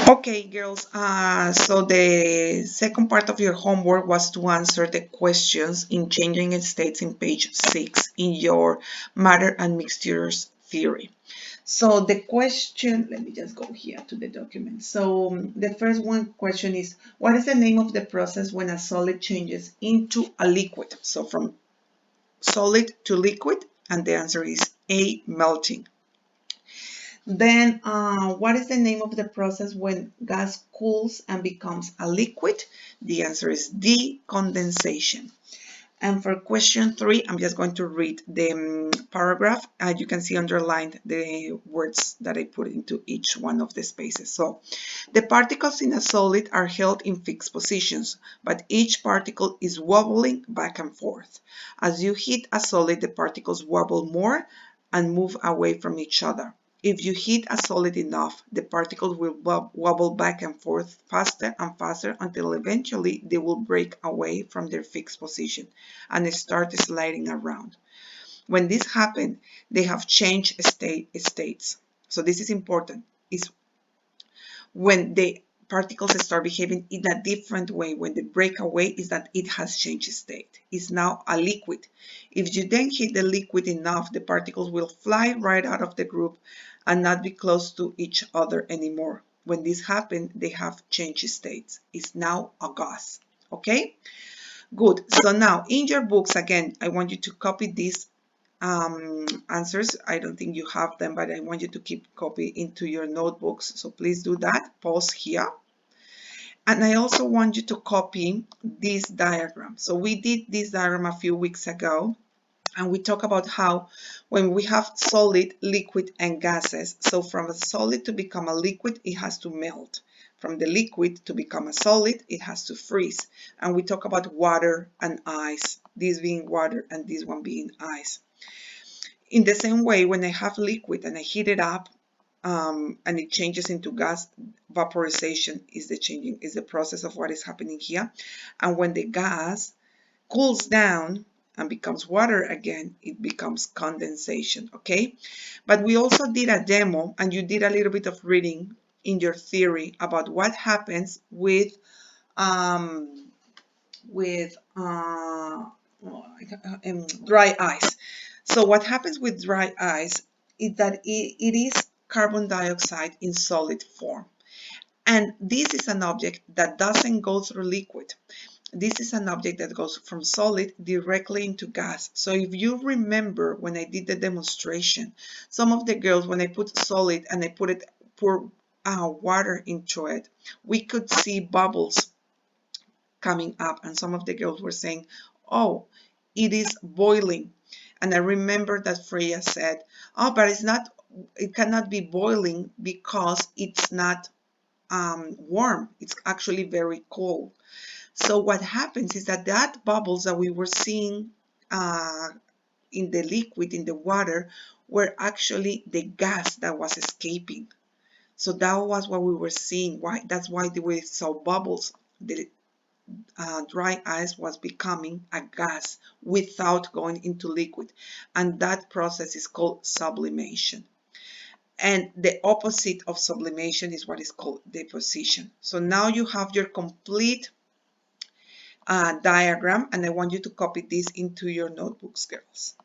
Okay, girls, so the second part of your homework was to answer the questions in changing states in page 6 in your matter and mixtures theory. So the question, let me just go here to the document. So the first one question is, what is the name of the process when a solid changes into a liquid? So from solid to liquid, and the answer is A, melting. Then, what is the name of the process when gas cools and becomes a liquid? The answer is D, condensation. And for question 3, I'm just going to read the paragraph. You can see underlined the words that I put into each one of the spaces. So, the particles in a solid are held in fixed positions, but each particle is wobbling back and forth. As you heat a solid, the particles wobble more and move away from each other. If you heat a solid enough, the particles will wobble back and forth faster and faster until eventually they will break away from their fixed position and start sliding around. When this happens, they have changed states. So this is important. Is when the particles start behaving in a different way. When they break away, is that it has changed state. It's now a liquid. If you then heat the liquid enough, the particles will fly right out of the group and not be close to each other anymore. When this happens, they have changed states. It's now a gas. Okay? Good. So now in your books, again, I want you to copy these answers. I don't think you have them, but I want you to keep copy into your notebooks. So please do that. Pause here. And I also want you to copy this diagram. So we did this diagram a few weeks ago, and we talk about how when we have solid, liquid, and gases, so from a solid to become a liquid, it has to melt. From the liquid to become a solid, it has to freeze. And we talk about water and ice, this being water and this one being ice. In the same way, when I have liquid and I heat it up and it changes into gas, vaporization is the process of what is happening here. And when the gas cools down and becomes water again, it becomes condensation, okay? But we also did a demo and you did a little bit of reading in your theory about what happens with dry ice. So what happens with dry ice is that it is carbon dioxide in solid form. And this is an object that doesn't go through liquid. This is an object that goes from solid directly into gas. So if you remember when I did the demonstration, some of the girls, when I put solid and I pour water into it, we could see bubbles coming up, and some of the girls were saying, oh, it is boiling. And I remember that Freya said, oh, but it cannot be boiling because it's not warm. It's actually very cold. So what happens is that bubbles that we were seeing in the liquid, in the water, were actually the gas that was escaping. So that was what we were seeing. That's why we saw bubbles. The dry ice was becoming a gas without going into liquid. And that process is called sublimation. And the opposite of sublimation is what is called deposition. So now you have your complete diagram, and I want you to copy this into your notebooks, girls.